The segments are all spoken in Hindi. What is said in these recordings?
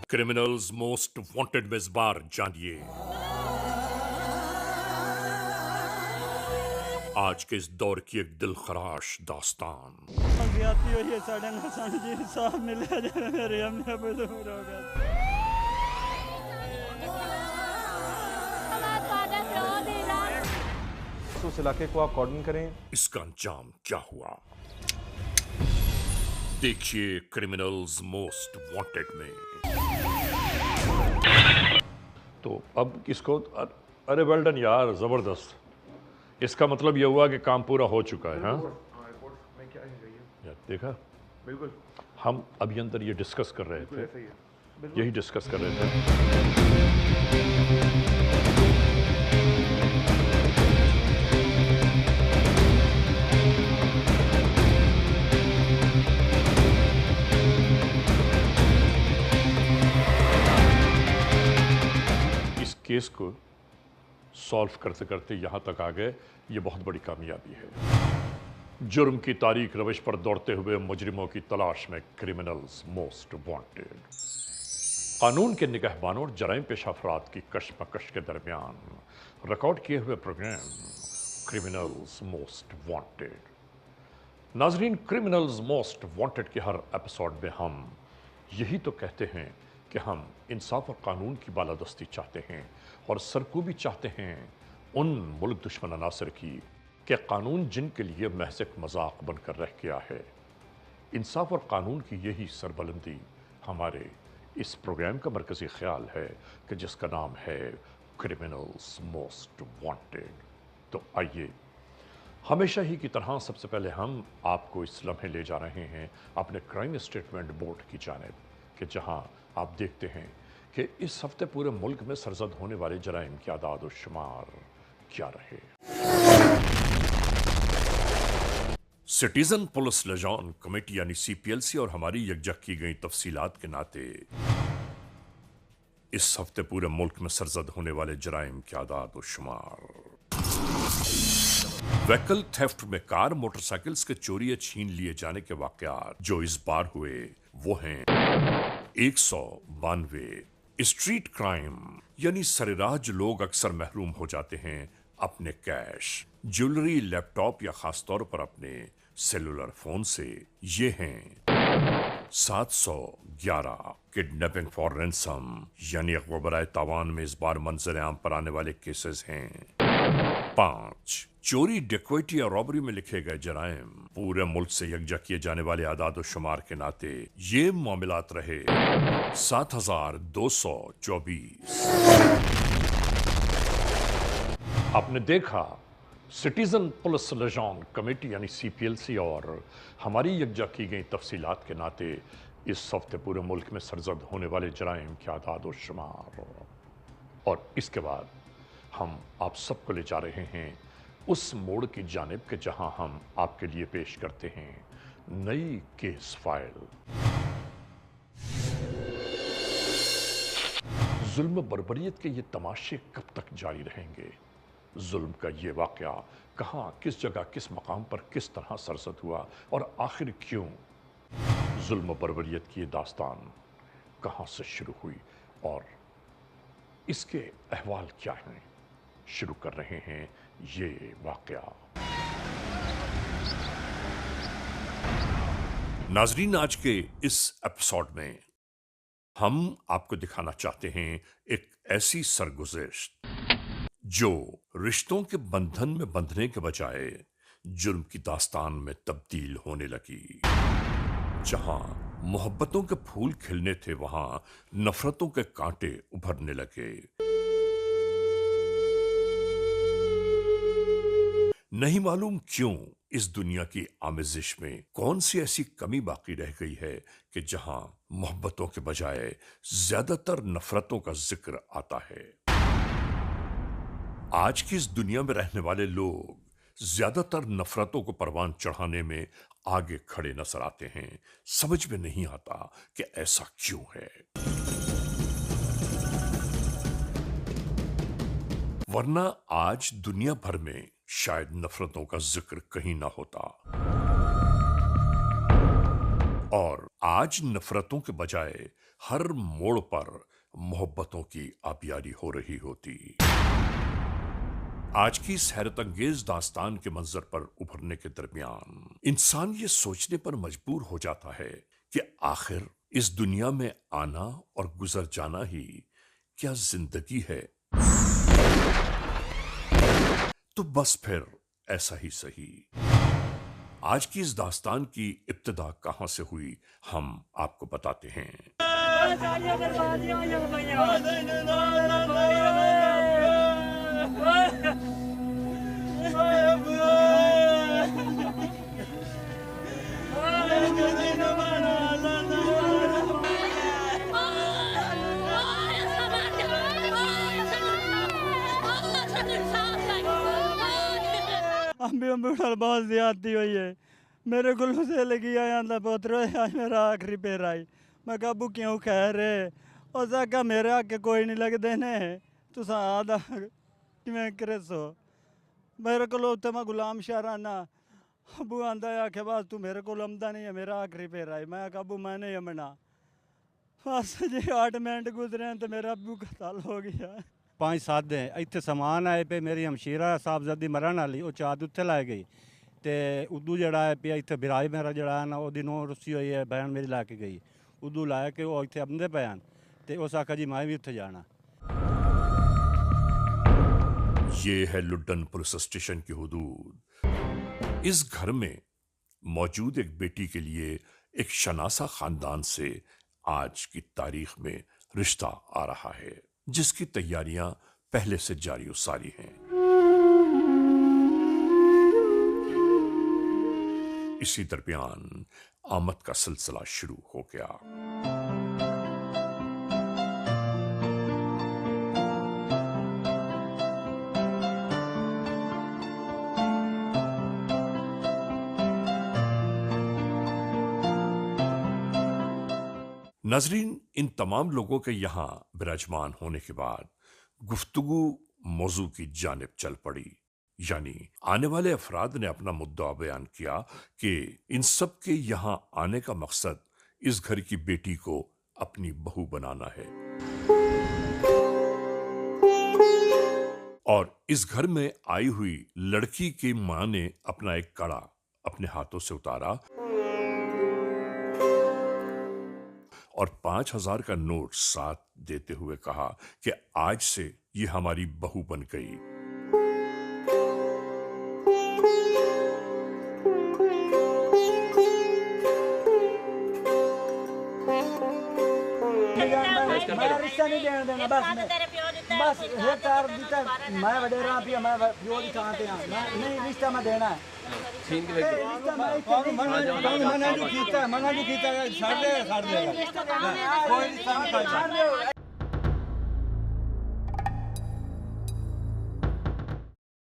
क्रिमिनल्स मोस्ट वांटेड में इस बार जानिए आज के इस दौर की एक दिलखराश दास्तान। ज्यादती हुई है साढ़े हसन जी साहब मिले जाए मेरे हमने दूर हो गया। तो उस इलाके को आप कॉर्डन करें। इसका अंजाम क्या हुआ देखिए क्रिमिनल्स मोस्ट वांटेड में। तो अब इसको अरे वेल डन यार, जबरदस्त। इसका मतलब यह हुआ कि काम पूरा हो चुका है। हाँ, देखा, बिल्कुल हम अभी अंदर ये डिस्कस कर रहे थे, यही डिस्कस कर रहे थे। इस केस को सॉल्व करते करते यहां तक आ गए, ये बहुत बड़ी कामयाबी है। जुर्म की तारीख रविश पर दौड़ते हुए मुजरिमों की तलाश में क्रिमिनल्स मोस्ट वांटेड। कानून के निगहबानों और जराइम पेशा अफराद की कशमकश के दरमियान रिकॉर्ड किए हुए प्रोग्राम क्रिमिनल्स मोस्ट वांटेड। नाजरीन, क्रिमिनल्स मोस्ट वांटेड के हर एपिसोड में हम यही तो कहते हैं कि हम इंसाफ और कानून की बालादस्ती चाहते हैं और सरकूबी चाहते हैं उन मुल्क दुश्मन अनासर की कि कानून जिनके लिए महज एक मजाक बनकर रह गया है। इंसाफ और कानून की यही सरबलंदी हमारे इस प्रोग्राम का मरकजी ख्याल है कि जिसका नाम है क्रिमिनल्स मोस्ट वांटेड। तो आइए, हमेशा ही की तरह सबसे पहले हम आपको इस लम्हे ले जा रहे हैं अपने क्राइम स्टेटमेंट बोर्ड की जानिब, कि जहां आप देखते हैं कि इस हफ्ते पूरे मुल्क में सरजद होने वाले जराइम की आदाद और शुमार क्या रहे। सिटीजन पुलिस लिजॉन कमेटी यानी सीपीएलसी और हमारी यकजक की गई तफसीलात के नाते इस हफ्ते पूरे मुल्क में सरजद होने वाले जराइम की आदाद और शुमार। व्हीकल थेफ्ट में कार मोटरसाइकिल्स के चोरी या छीन लिए जाने के वाकयात जो इस बार हुए वो हैं 192। स्ट्रीट क्राइम यानी सरेराह जो लोग अक्सर महरूम हो जाते हैं अपने कैश, ज्वेलरी, लैपटॉप या खासतौर पर अपने सेलुलर फोन से, ये हैं 711। किडनैपिंग फॉर रैंसम यानी अगवा बराए तावान में इस बार मंजर आम पर आने वाले केसेस हैं 5। चोरी, डिक्वेटी और रॉबरी में लिखे गए जराइम पूरे मुल्क से यकजा किए जाने वाले आदाद शुमार के नाते ये मामलात रहे 7224। आपने देखा, सिटीजन पुलिस लिजॉन कमेटी यानी सीपीएलसी और हमारी यकजा की गई तफसीलात के नाते इस हफ्ते पूरे मुल्क में सरजद होने वाले जराइम की आदाद और शुमार। और इसके बाद हम आप सबको ले जा रहे हैं उस मोड़ की जानिब के जहां हम आपके लिए पेश करते हैं नई केस फाइल। जुल्म बर्बरियत के ये तमाशे कब तक जारी रहेंगे? जुल्म का ये वाकया कहां, किस जगह, किस मकाम पर किस तरह सरसद हुआ और आखिर क्यों? जुल्म बर्बरियत की ये दास्तान कहां से शुरू हुई और इसके अहवाल क्या हैं? शुरू कर रहे हैं ये वाकया। नाजरीन, आज के इस एपिसोड में हम आपको दिखाना चाहते हैं एक ऐसी सरगुज़िश्त जो रिश्तों के बंधन में बंधने के बजाय जुर्म की दास्तान में तब्दील होने लगी। जहां मोहब्बतों के फूल खिलने थे वहां नफरतों के कांटे उभरने लगे। नहीं मालूम क्यों इस दुनिया की आमेजिश में कौन सी ऐसी कमी बाकी रह गई है कि जहां मोहब्बतों के बजाय ज्यादातर नफरतों का जिक्र आता है। आज की इस दुनिया में रहने वाले लोग ज्यादातर नफरतों को परवान चढ़ाने में आगे खड़े नजर आते हैं। समझ में नहीं आता कि ऐसा क्यों है, वरना आज दुनिया भर में शायद नफरतों का जिक्र कहीं ना होता। और आज नफरतों के बजाय हर मोड़ पर मोहब्बतों की आबियारी हो रही होती। आज की इस हैरत अंगेज दास्तान के मंजर पर उभरने के दरमियान इंसान ये सोचने पर मजबूर हो जाता है कि आखिर इस दुनिया में आना और गुजर जाना ही क्या जिंदगी है। तो बस फिर ऐसा ही सही। आज की इस दास्तान की इब्तिदा कहां से हुई हम आपको बताते हैं। अम्बी उठल बहुत ज्यादती हुई है। मेरे गुल्लू से लगी आया पोतरो आज मेरा आखिरी पैर आई। मैं काबू क्यों कह रहे और साका मेरे आके कोई नहीं लगते ने तुस आदा किवें करे सो मेरे को उत्ते मैं गुलाम शाराना अबू आंदा है आखे बस तू मेरे को लमदा नहीं है मेरा आखिरी पैर आई। मैं काबू मैंने यमना बस जी 8 मिनट गुजरे तो मेरा अबू कतल हो गया। 5-7 दिन ਇੱਥੇ ਸਮਾਨ ਆਏ ਪਏ ਮੇਰੀ ਹਮਸ਼ੀਰਾ ਸਾਹਿਬਜ਼ਾਦੀ ਮਰਨ ਵਾਲੀ ਉਹ ਚਾਦ ਉੱਥੇ ਲੈ ਗਈ ਤੇ ਉਦੋਂ ਜਿਹੜਾ ਹੈ ਪਿਆ ਇੱਥੇ ਬਿਰਾਜ ਮੇਰਾ ਜਿਹੜਾ ਨਾ ਉਹਦੀ ਨੋ ਰੁੱਸੀ ਹੋਈ ਹੈ ਬਹਿਣ ਮੇਰੀ ਲੈ ਕੇ ਗਈ ਉਦੋਂ ਲਾਇਆ ਕਿ ਉਹ ਇੱਥੇ ਆਉਂਦੇ ਪਏ ਹਨ ਤੇ ਉਸ ਆਖਿਆ ਜੀ ਮੈਂ ਵੀ ਉੱਥੇ ਜਾਣਾ। ये है लुड्डन पुलिस स्टेशन की हुदूद। इस घर में मौजूद एक बेटी के लिए एक शनासा खानदान से आज की तारीख में रिश्ता आ रहा है जिसकी तैयारियां पहले से जारी सारी हैं। इसी दरमियान आमद का सिलसिला शुरू हो गया। नाजरीन, इन तमाम लोगों के यहां विराजमान होने के बाद गुफ्तगू मौजू की जानिब चल पड़ी। यानी आने वाले अफराद ने अपना मुद्दा बयान किया कि इन सब के यहां आने का मकसद इस घर की बेटी को अपनी बहू बनाना है और इस घर में आई हुई लड़की की मां ने अपना एक कड़ा अपने हाथों से उतारा और 5,000 का नोट साथ देते हुए कहा कि आज से ये हमारी बहू बन गई। मैं रिश्ता नहीं देने देना बस ये तार दिता मैं वडेरा पिया मैं जो दिखाते हैं नहीं रिश्ता मैं देना है मना नहीं कीता छाड़ देगा कोई रिश्ता नहीं।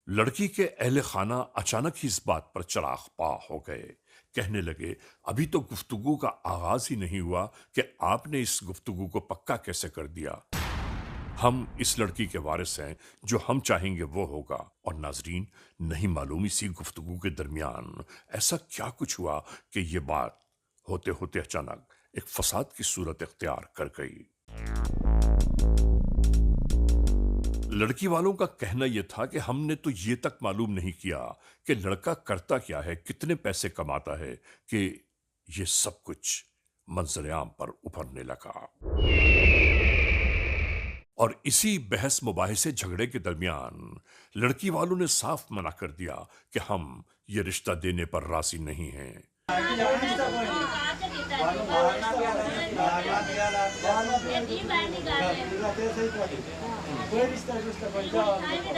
लड़की के अहले खाना अचानक ही इस बात पर चिराग पा हो गए। कहने लगे अभी तो गुफ्तगू का आगाज ही नहीं हुआ कि आपने इस गुफ्तगू को पक्का कैसे कर दिया। हम इस लड़की के वारिस हैं, जो हम चाहेंगे वो होगा। और नाजरीन, नहीं मालूम इसी गुफ्तगू के दरमियान ऐसा क्या कुछ हुआ कि ये बात होते होते अचानक एक फसाद की सूरत इख्तियार कर गई। लड़की वालों का कहना यह था कि हमने तो ये तक मालूम नहीं किया कि लड़का करता क्या है, कितने पैसे कमाता है, कि ये सब कुछ मंजर-ए-आम पर उभरने लगा। और इसी बहस मुबाहिसे झगड़े के दरमियान लड़की वालों ने साफ मना कर दिया कि हम ये रिश्ता देने पर राजी नहीं हैं।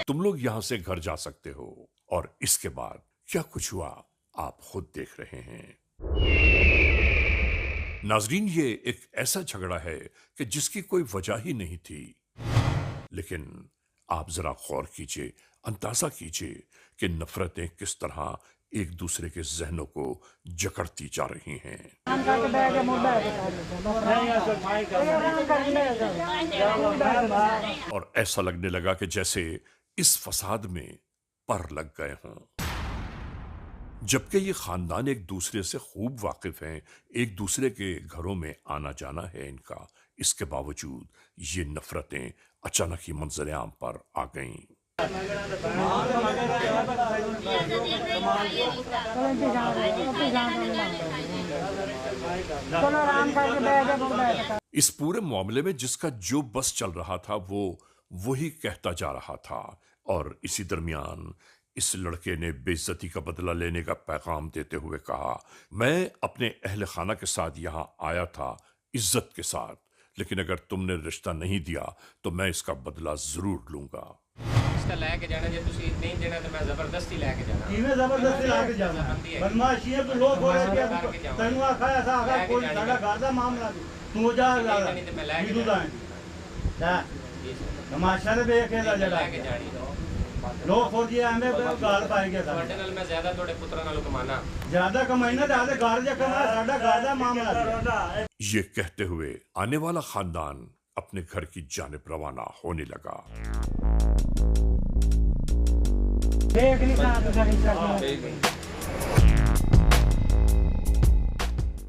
तुम लोग यहां से घर जा सकते हो। और इसके बाद क्या कुछ हुआ आप खुद देख रहे हैं। नाजरीन, ये एक ऐसा झगड़ा है कि जिसकी कोई वजह ही नहीं थी, लेकिन आप जरा गौर कीजिए, अंदाजा कीजिए कि नफरतें किस तरह एक दूसरे के जहनों को जकड़ती जा रही हैं। और ऐसा लगने लगा कि जैसे इस फसाद में पर लग गए हों। जबकि ये खानदान एक दूसरे से खूब वाकिफ हैं, एक दूसरे के घरों में आना जाना है इनका, इसके बावजूद ये नफरतें अचानक ही मंजर आम पर आ गईं। इस पूरे मामले में जिसका जो बस चल रहा था वो वही कहता जा रहा था, और इसी दरमियान इस लड़के ने बेइज्जती का बदला लेने का पैगाम देते हुए कहा, मैं अपने अहले खाना के साथ यहां आया था इज्जत के साथ, लेकिन अगर तुमने रिश्ता नहीं दिया तो मैं इसका बदला जरूर लूंगा। इसका लेके जाना जे तुसी नहीं देना तो मैं जबरदस्ती लेके जाना। इमे जबरदस्ती लेके जाना बदमाशी है। तो लोग बोले कि तनु आखा ऐसा आखा कोई साडा घर दा मामला तू जा लाला मीदू दा जा तमाशा दे देखे दा जड़ा लेके जानी लोग फौजी हमें गाल पाए गया ਤੁਹਾਡੇ ਨਾਲ ਮੈਂ ਜ਼ਿਆਦਾ ਤੁਹਾਡੇ ਪੁੱਤਰਾਂ ਨਾਲੋਂ ਕਮਾਣਾ ज्यादा कमाई ना ज्यादा घर जा कमा साडा घर दा मामला। ये कहते हुए आने वाला खानदान अपने घर की जानिब रवाना होने लगा।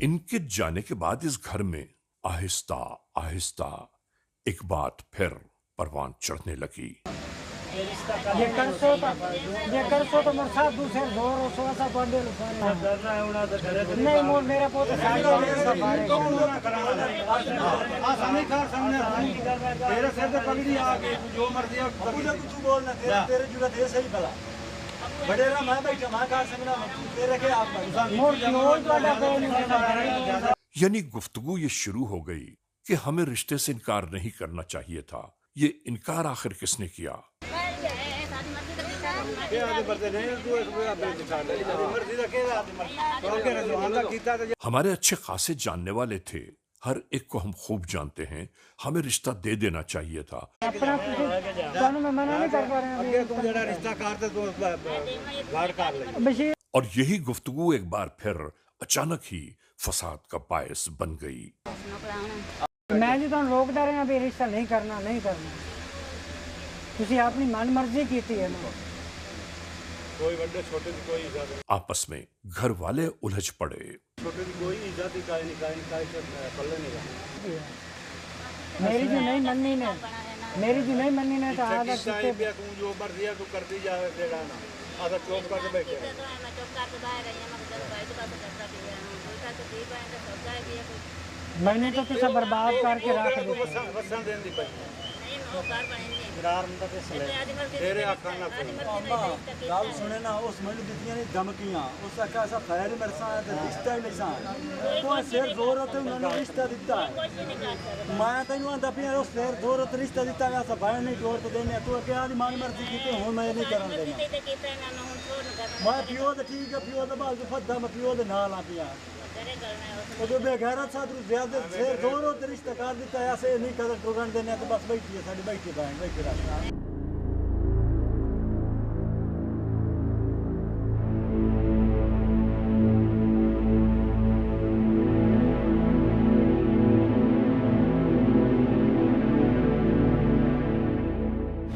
इनके जाने के बाद इस घर में आहिस्ता आहिस्ता एक बात फिर परवान चढ़ने लगी। ये कर सो तो मोर साथ दूसरे जोर और सोसा पड़े नहीं मोर मेरा पोता साइड आसानी कार सामने तेरे सिर पे पगड़ी आ गई जो मर्जी तू बोलना तेरे जुड़ा दे सही भला बड़ेरा मैं बैठा मैं कार समझना तेरे के आप मोर जोर वाला कोई नहीं। यानी गुफ्तगू ये शुरू हो गई कि हमें रिश्ते से इनकार नहीं करना चाहिए था। ये इनकार आखिर किसने किया? हमारे अच्छे खासे जानने वाले थे, हर एक को हम खूब जानते हैं, हमें रिश्ता दे देना चाहिए था। और यही गुफ्तगू एक बार फिर अचानक ही फसाद का बायस बन गई। मैं जी तो रोकता रहा भी रिश्ता नहीं करना तुसी अपनी मन मर्जी की थी है ना। कोई बड़े छोटे की कोई इज्जत आपस में घर वाले उलझ पड़े। छोटे की कोई इज्जत ही काहे नहीं पल्ले नहीं रहा। मेरी जो नहीं मननी ने तो आधा कितने पे तू जो मर्जी है तू कर दी जा देगा ना आधा चुप करके बैठे मैंने तो तुझे बर्बाद करके रख दिया। वसन देन दी पई तेरे आखा ना गाल सुने ना उस मैंने दित्तियां ने धमकियां उस आखा ऐसा खैर मेरे साथ रिश्ता ही नहीं सा तो सिर जोर होते उन्होंने रिश्ता दिता मैं तेन आंदा पिया उस सिर जोर होते रिश्ता दिता ऐसा भाई नहीं जोर तो देने तू क्या आदि मान मर्जी की हूं मैं नहीं करन देना मैं पियो तो ठीक है पियो तो बाल फद्दा मैं पियो दे नाल आ पिया वो बेगैरत साथ ज्यादा सिर जोर होते रिश्ता कर दिता ऐसे नहीं कर टुकन देने तो बस बैठी है साडी बैठी बहन बैठी रहा।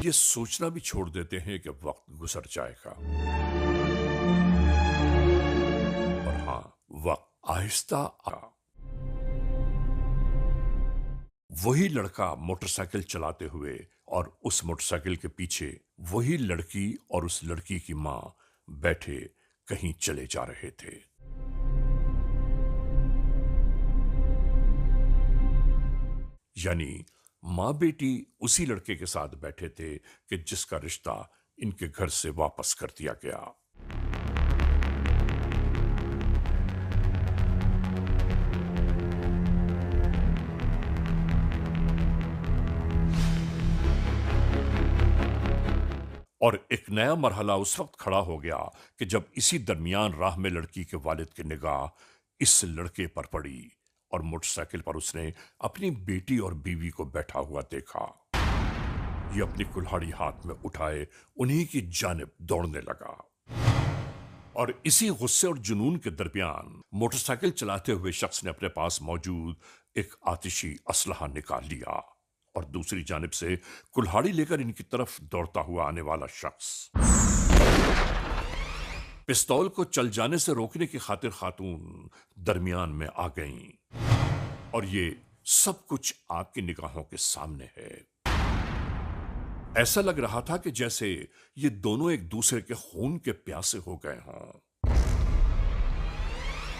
ये सोचना भी छोड़ देते हैं कि वक्त गुजर जाएगा, और हाँ वक्त आहिस्ता आ। वही लड़का मोटरसाइकिल चलाते हुए और उस मोटरसाइकिल के पीछे वही लड़की और उस लड़की की मां बैठे कहीं चले जा रहे थे। यानी मां बेटी उसी लड़के के साथ बैठे थे कि जिसका रिश्ता इनके घर से वापस कर दिया गया। और एक नया मरहला उस वक्त खड़ा हो गया कि जब इसी दरमियान राह में लड़की के वालिद की निगाह इस लड़के पर पड़ी और मोटरसाइकिल पर उसने अपनी बेटी और बीवी को बैठा हुआ देखा। ये अपनी कुल्हाड़ी हाथ में उठाए उन्हीं की जानिब दौड़ने लगा, और इसी गुस्से और जुनून के दरमियान मोटरसाइकिल चलाते हुए शख्स ने अपने पास मौजूद एक आतिशी असलहा निकाल लिया, और दूसरी जानिब से कुल्हाड़ी लेकर इनकी तरफ दौड़ता हुआ आने वाला शख्स पिस्तौल को चल जाने से रोकने की खातिर खातून दरमियान में आ गईं और ये सब कुछ आपकी निगाहों के सामने है। ऐसा लग रहा था कि जैसे ये दोनों एक दूसरे के खून के प्यासे हो गए हों।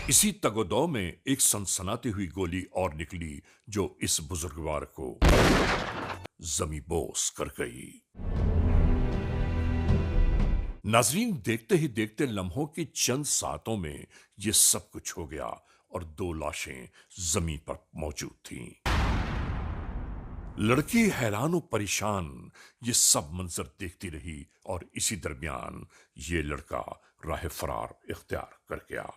इसी तगोदौ में एक सनसनाती हुई गोली और निकली जो इस बुजुर्गवार को ज़मींदोज़ कर गई। नाज़रीन, देखते ही देखते लम्हों की चंद सातों में यह सब कुछ हो गया और दो लाशें जमीन पर मौजूद थीं। लड़की हैरान और परेशान ये सब मंजर देखती रही और इसी दरमियान ये लड़का राह फरार इख्तियार कर गया।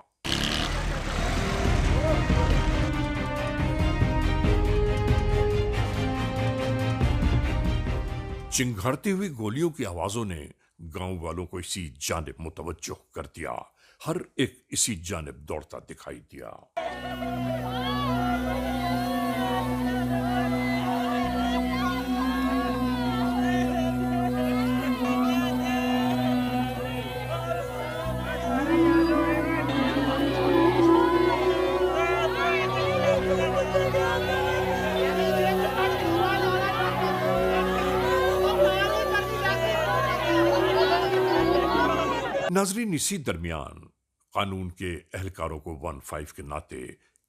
चिंघाड़ती हुई गोलियों की आवाजों ने गांव वालों को इसी जानिब मुतवज्जो कर दिया। हर एक इसी जानिब दौड़ता दिखाई दिया। नाजरीन, इसी दरमियान कानून के एहलकारों को 15 के नाते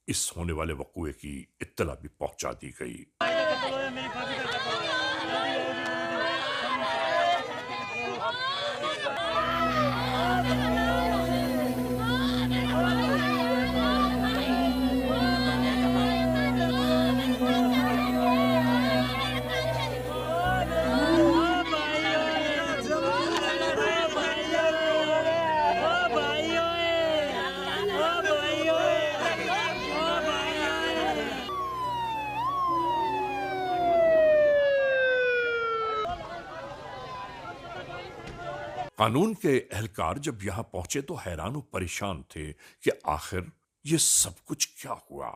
इस होने वाले वक़ूए की इत्तला भी पहुंचा दी गई। कानून के एहलकार जब यहां पहुंचे तो हैरान और परेशान थे कि आखिर ये सब कुछ क्या हुआ।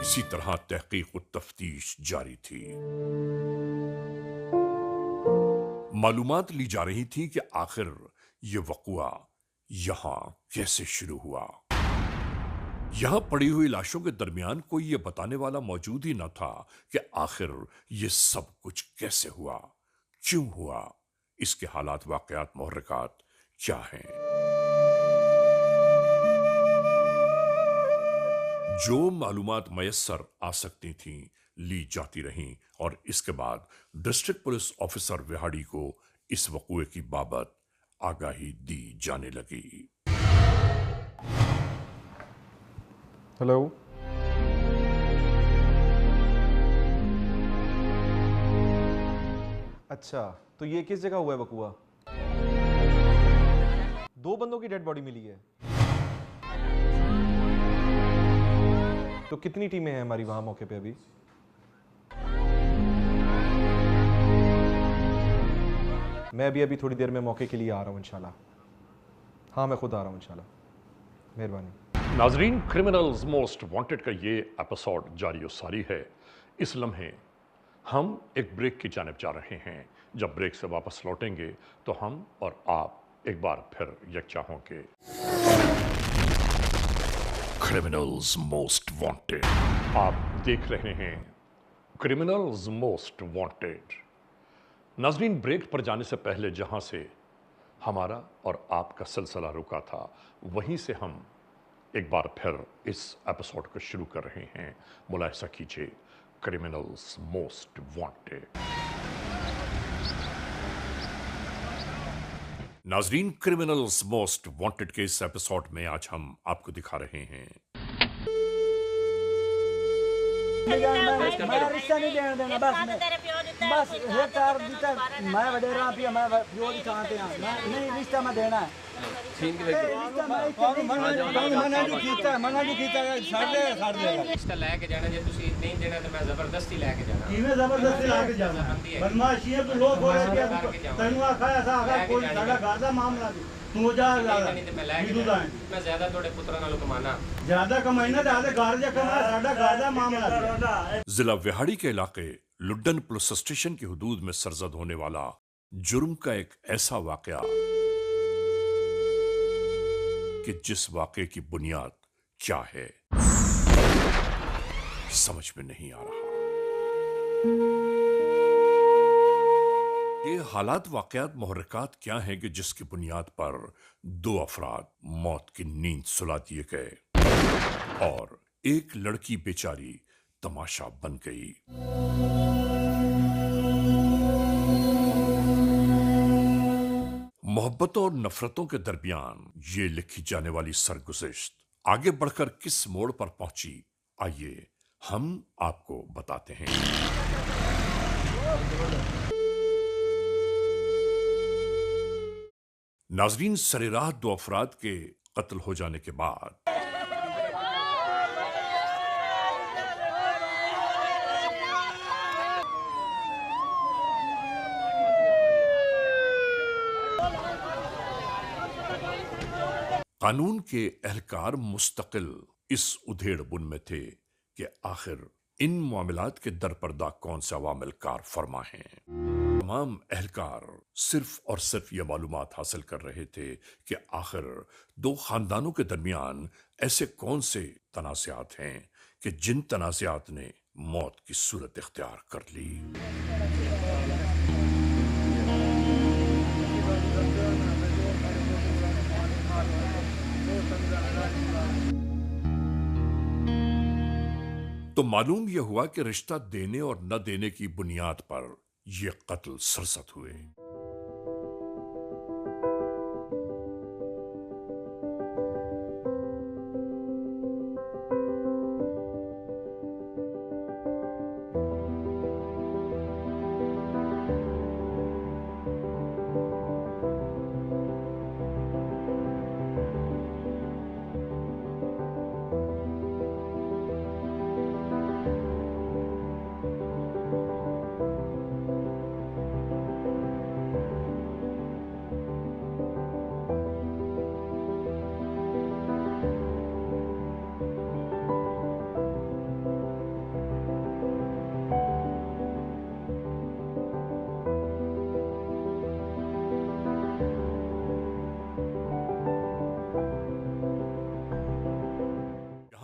इसी तरह तहकीक और तफ्तीश जारी थी। मालूमात ली जा रही थी कि आखिर यह वक़ूआ यहां कैसे शुरू हुआ। यहां पड़ी हुई लाशों के दरमियान कोई यह बताने वाला मौजूद ही न था कि आखिर यह सब कुछ कैसे हुआ, क्यों हुआ, इसके हालात, वाक़यात, मुहर्रिकात क्या हैं। जो मालूमात मयस्सर आ सकती थीं ली जाती रहीं और इसके बाद डिस्ट्रिक्ट पुलिस ऑफिसर विहाड़ी को इस वक़ूए की बाबत आगाही दी जाने लगी। हेलो, अच्छा, तो ये किस जगह हुआ है वक़ूआ? 2 बंदों की डेड बॉडी मिली है। तो कितनी टीमें हैं हमारी वहां मौके पे अभी? मैं अभी थोड़ी देर में मौके के लिए आ रहा हूं इंशाल्लाह। हाँ, मैं खुद आ रहा हूं इंशाल्लाह। मेहरबानी। नाजरीन, क्रिमिनल्स मोस्ट वांटेड का ये एपिसोड जारी और सारी है। इस लम्हे हम एक ब्रेक की जानिब जा रहे हैं। जब ब्रेक से वापस लौटेंगे तो हम और आप एक बार फिर यकजा होंगे। Criminals most wanted. आप देख रहे हैं क्रिमिनल्स मोस्ट वांटेड। नाज़रीन, ब्रेक पर जाने से पहले जहां से हमारा और आपका सिलसिला रुका था, वहीं से हम एक बार फिर इस एपिसोड को शुरू कर रहे हैं। मुलाहिजा कीजिए, क्रिमिनल्स मोस्ट वांटेड। नाजरीन, क्रिमिनल्स मोस्ट वांटेड के इस एपिसोड में आज हम आपको दिखा रहे हैं मैं रिश्ता नहीं देने देना। बस हेक्टार मैं वडेरा पिया मैं प्यो दिखाते हैं। नहीं रिश्ता मैं देना है। ਰਿਸ਼ਤਾ ਲੈ ਕੇ ਜਾਣਾ, ਜੇ ਤੁਸੀਂ ਨਹੀਂ ਦੇਣਾ ਤਾਂ ਮੈਂ ਜ਼ਬਰਦਸਤੀ ਲੈ ਕੇ ਜਾਣਾ। ਕਿਵੇਂ ਜ਼ਬਰਦਸਤੀ ਲਾ ਕੇ ਜਾਣਾ? ਬਦਮਾਸ਼ੀ ਹੈ, ਤੂੰ ਲੋਕ ਹੋ ਰਿਹਾ ਕਿ ਤੈਨੂੰ ਆਖਾ ਐਸਾ ਆਖਾ ਕੋਈ ਸਾਡਾ ਘਰ ਦਾ ਮਾਮਲਾ ਨਹੀਂ, ਤੂੰ ਜਾ ਨਹੀਂ ਤੇ ਮੈਂ ਲੈ ਕੇ ਜਾਣਾ। ਮੈਂ ਜ਼ਿਆਦਾ ਤੁਹਾਡੇ ਪੁੱਤਰਾਂ ਨਾਲੋਂ ਕਮਾਣਾ। ज्यादा कमाईना तो आधे घर जा कमा, साडा घर दा मामला है। जिला विहाड़ी के इलाके लुड्डन पुलिस स्टेशन की हदूद में सरजद होने वाला जुर्म का एक ऐसा वाकया कि जिस वाकये की बुनियाद क्या है समझ में नहीं आ रहा। ये हालात वाकयात मुहर्रिकात क्या हैं कि जिसकी बुनियाद पर 2 अफराद मौत की नींद सुला दिए गए और एक लड़की बेचारी तमाशा बन गई। मोहब्बतों और नफरतों के दरमियान ये लिखी जाने वाली सरगुज़िश्त आगे बढ़कर किस मोड़ पर पहुंची, आइए हम आपको बताते हैं। नाजरीन, सरेराह 2 अफराद के कत्ल हो जाने के बाद कानून के एहलकार मुस्तकिल इस उधेड़ बुन में थे कि आखिर इन मामलात के दरपर्दा कौन से अवामिल कार फरमा हैं। तमाम एहलकार सिर्फ और सिर्फ ये मालूमात हासिल कर रहे थे कि आखिर 2 खानदानों के दरमियान ऐसे कौन से तनाज़ात हैं कि जिन तनाज़ात ने मौत की सूरत इख्तियार कर ली। तो मालूम यह हुआ कि रिश्ता देने और न देने की बुनियाद पर यह कत्ल सरसद हुए।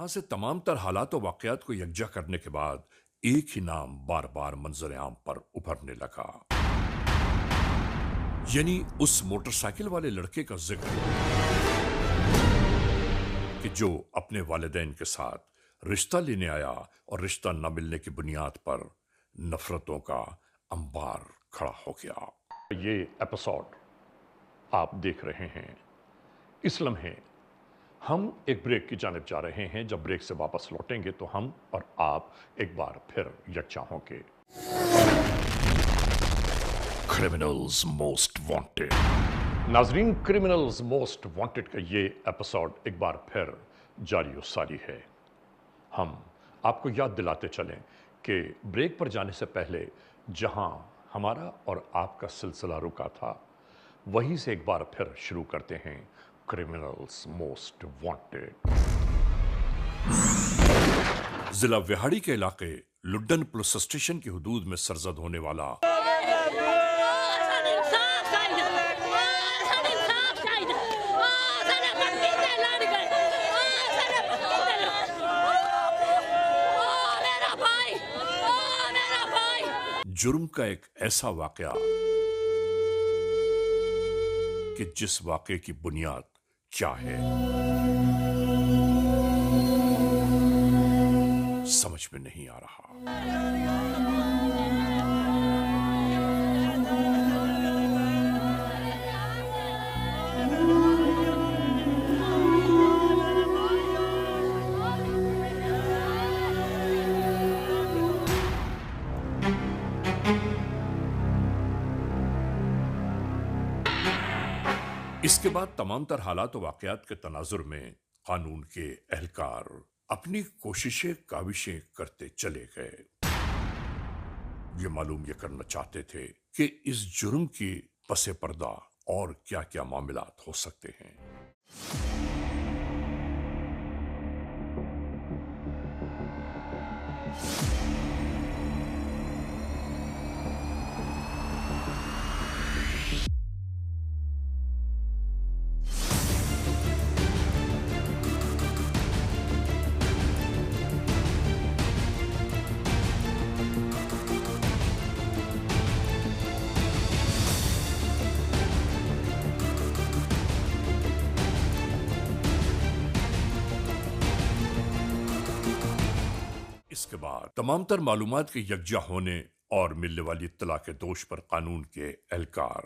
से तमाम तर हालात और वाकयात को यकजा करने के बाद एक ही नाम बार बार मंजर आम पर उभरने लगा, यानी उस मोटरसाइकिल वाले लड़के का जिक्र कि जो अपने वालिदैन के साथ रिश्ता लेने आया और रिश्ता न मिलने की बुनियाद पर नफरतों का अंबार खड़ा हो गया। ये एपिसोड आप देख रहे हैं। इस लम्हे हम एक ब्रेक की जानिब जा रहे हैं। जब ब्रेक से वापस लौटेंगे तो हम और आप एक बार फिर यकजा होंगे। Criminals most wanted. नाजरीन, क्रिमिनल्स मोस्ट वांटेड का ये एपिसोड एक बार फिर जारी सारी है। हम आपको याद दिलाते चलें कि ब्रेक पर जाने से पहले जहां हमारा और आपका सिलसिला रुका था, वहीं से एक बार फिर शुरू करते हैं क्रिमिनल्स मोस्ट वांटेड। जिला विहाड़ी के इलाके लुड्डन पुलिस स्टेशन की हदूद में सरजद होने वाला जुर्म का एक ऐसा वाकया कि जिस वाकये की बुनियाद क्या है समझ में नहीं आ रहा। इसके बाद तमाम तर हालात व वाक़यात के तनाजुर में कानून के एहलकार अपनी कोशिशें काविशें करते चले गए। ये मालूम ये करना चाहते थे कि इस जुर्म की पसे पर्दा और क्या क्या मामलात हो सकते हैं। इसके बाद तमाम तर मालूमात के यकजा होने और मिलने वाली इत्तला के दोष पर कानून के एहलकार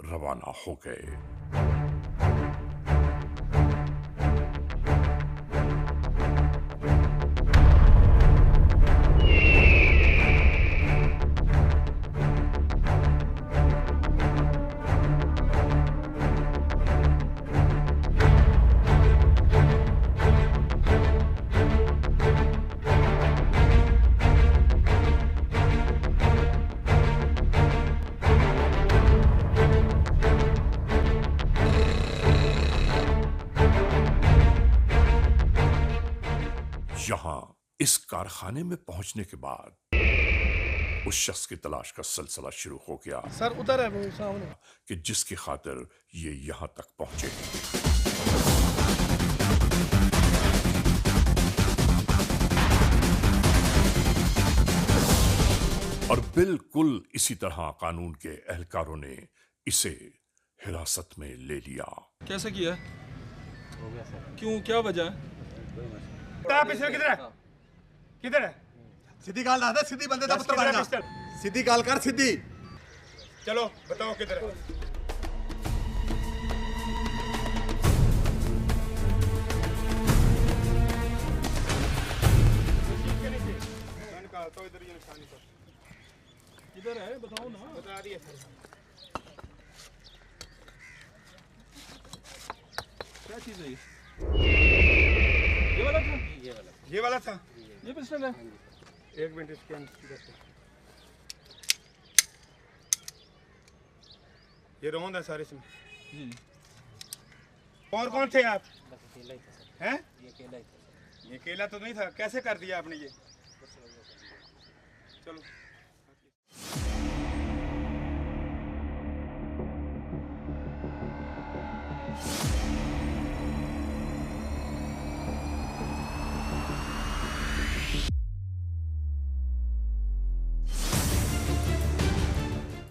रवाना हो गए। यहां इस कारखाने में पहुंचने के बाद उस शख्स की तलाश का सिलसिला शुरू हो गया। सर उधर है वो सामने, कि जिसकी खातिर ये यहां तक पहुंचे। और बिल्कुल इसी तरह कानून के एहलकारों ने इसे हिरासत में ले लिया। कैसे किया? क्यों, क्या वजह है? किधर है? किधर है? सीधी गाल दादा, सीधी बंदे दा पुत्र बनना। सीधी गाल कर, सीधी। चलो बताओ किधर है? तो इधर ये निशानी पर किधर है बताओ ना। बता दिए। क्या चीज है ये? ये वाला था। ये पिस्टल है। एक मिनट इसके अंदर ये रौंद है सारे इसमें। और कौन थे आप? हैं? ये अकेला तो नहीं था। कैसे कर दिया आपने ये? चलो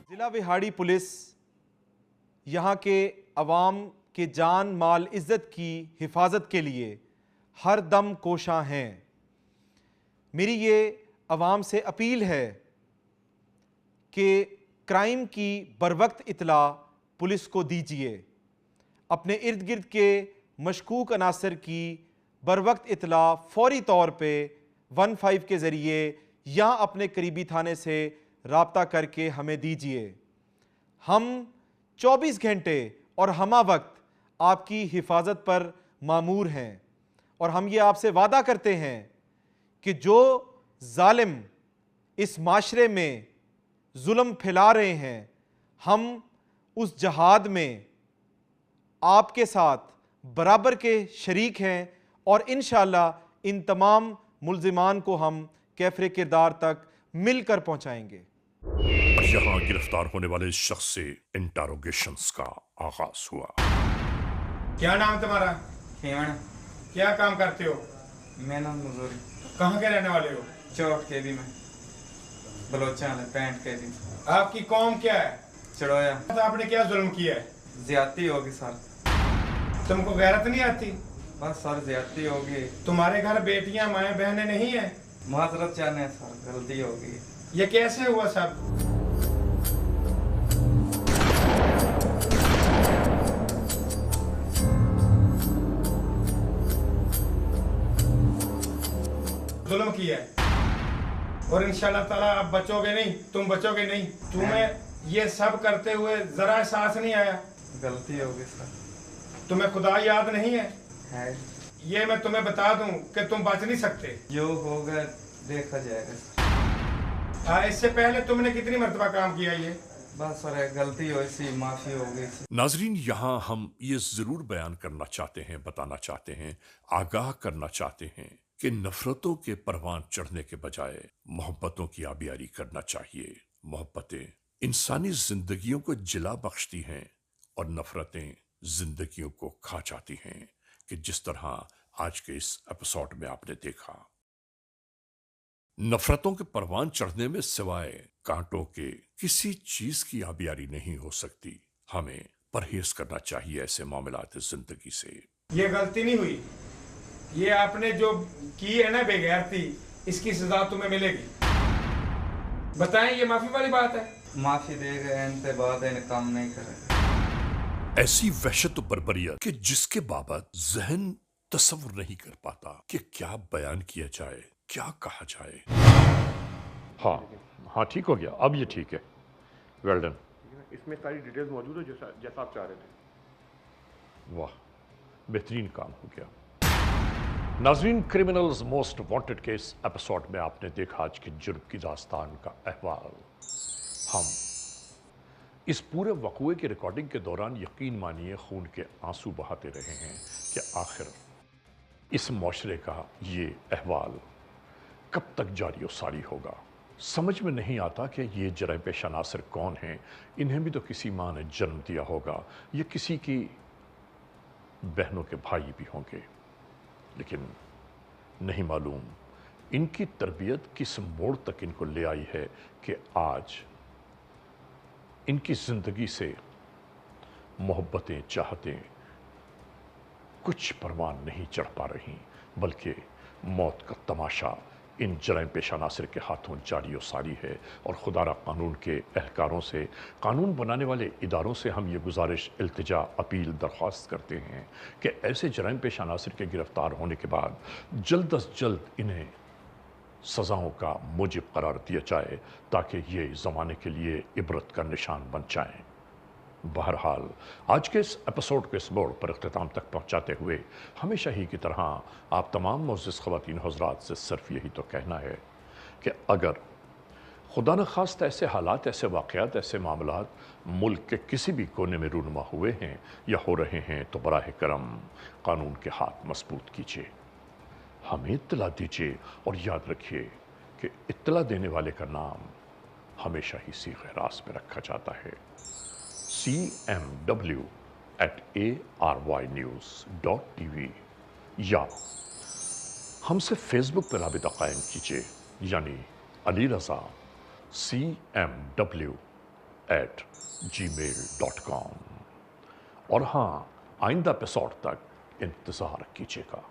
जिला विहाड़ी पुलिस यहाँ के अवाम के जान माल इज़्ज़त की हिफाजत के लिए हर दम कोशां हैं। मेरी ये अवाम से अपील है कि क्राइम की बरवक्त इत्तला पुलिस को दीजिए। अपने इर्द गिर्द के मशकूक अनासर की बरवक्त इत्तला फौरी तौर पे 15 के ज़रिए या अपने करीबी थाने से राब्ता करके हमें दीजिए। हम 24 घंटे और हमा वक्त आपकी हिफाजत पर मामूर हैं और हम ये आपसे वादा करते हैं कि जो जालिम इस माशरे में जुल्म फैला रहे हैं, हम उस जहाद में आपके साथ बराबर के शरीक हैं और इंशाअल्लाह इन तमाम मुल्ज़िमान को हम कैफ़रे किरदार तक मिलकर पहुंचाएंगे। यहां गिरफ्तार होने वाले इस शख्स से इंटरोगेशंस का आगाज हुआ। क्या नाम तुम्हारा? खेमन। क्या काम करते हो? मैं नाम मजदूरी। कहाँ के रहने वाले हो? चौट के भी मैं बलोचा 65 के भी। आपकी कौम क्या है? चढ़ोया। तो आपने क्या जुल्म किया है? ज्यादती होगी सर। तुमको गैरत नहीं आती? बस सर ज्यादती होगी। तुम्हारे घर बेटियां माएँ बहनें नहीं है? माजरत चाहने सर, गलती होगी। ये कैसे हुआ सब? जुल्म किया है और इंशाल्लाह ताला आप बचोगे नहीं, तुम बचोगे नहीं। तुम्हें ये सब करते हुए जरा एहसास नहीं आया? गलती होगी सर। तुम्हें खुदा याद नहीं है? है। ये मैं तुम्हें बता दूं कि तुम बच नहीं सकते। जो होगा देखा जाएगा सर। इससे पहले तुमने कितनी मर्तबा काम किया ये? बस सर गलती हुई सी, माफी हो गई। नाजरीन, यहाँ हम ये जरूर बयान करना चाहते हैं, बताना चाहते हैं, आगाह करना चाहते हैं कि नफरतों के परवान चढ़ने के बजाय मोहब्बतों की आबियारी करना चाहिए। मोहब्बतें इंसानी जिंदगियों को जिला बख्शती हैं और नफरतें जिंदगियों को खा जाती हैं, कि जिस तरह आज के इस एपिसोड में आपने देखा। नफरतों के परवान चढ़ने में सिवाय कांटों के किसी चीज की आबियारी नहीं हो सकती। हमें परहेज करना चाहिए ऐसे मामलात जिंदगी से। ये गलती नहीं हुई, ये आपने जो की है ना बेगैरती, इसकी सजा तुम्हें मिलेगी। बताएं, ये माफी वाली बात है? माफी देगा, इनके बाद इन काम नहीं करेगा। ऐसी वहशत बर्बरियत कि जिसके बाबत जहन तसव्वुर नहीं कर पाता कि क्या बयान किया जाए, क्या कहा जाए। हाँ ठीक हो गया, अब ये ठीक है। Well done. इसमें सारी डिटेल्स मौजूद है जैसा आप चाह रहे थे। वाह, बेहतरीन काम हो गया। नाजरीन, criminals most wanted case episode में आपने देखा आज के जुर्म की दास्तान का अहवाल। हम इस पूरे वक़्वे की रिकॉर्डिंग के दौरान यकीन मानिए खून के आंसू बहाते रहे हैं कि आखिर इस मुआशरे का ये अहवाल कब तक जारी और सारी होगा। समझ में नहीं आता कि ये जराइम पेशा अनासर कौन हैं। इन्हें भी तो किसी माँ ने जन्म दिया होगा, ये किसी की बहनों के भाई भी होंगे, लेकिन नहीं मालूम इनकी तरबियत किस मोड़ तक इनको ले आई है कि आज इनकी ज़िंदगी से मोहब्बतें, चाहतें कुछ परवान नहीं चढ़ पा रही, बल्कि मौत का तमाशा इन जराइम पेशा नासिर के हाथों जारी और सारी है। और खुदारा कानून के एहलकारों से, कानून बनाने वाले इदारों से हम ये गुजारिश, इल्तिजा, अपील, दरख्वास्त करते हैं कि ऐसे जराइम पेशा नासिर के गिरफ्तार होने के बाद जल्द अज जल्द इन्हें सज़ाओं का मूजिब करार दिया जाए, ताकि ये ज़माने के लिए इबरत का निशान बन जाएँ। बहरहाल आज के इस एपिसोड को इस मोड़ पर इख्तिताम तक पहुँचाते हुए हमेशा ही की तरह आप तमाम मोअज़्ज़िज़ ख़वातीन हज़रात से सिर्फ यही तो कहना है कि अगर खुदा न खास्त ऐसे हालात, ऐसे वाक़यात, ऐसे मामलात मुल्क के किसी भी कोने में रूनुमा हुए हैं या हो रहे हैं, तो बराह करम कानून के हाथ मजबूत कीजिए, हमें इत्तला दीजिए। और याद रखिए कि इत्तला देने वाले का नाम हमेशा ही सीग़े रास में रखा जाता है। cmw@arYnews.tv या हमसे फेसबुक पर राबिता कायम कीजिए, यानी अली रज़ा cmw@gmail.com। और हाँ, आइंदा एपिसोड तक इंतज़ार कीजिएगा।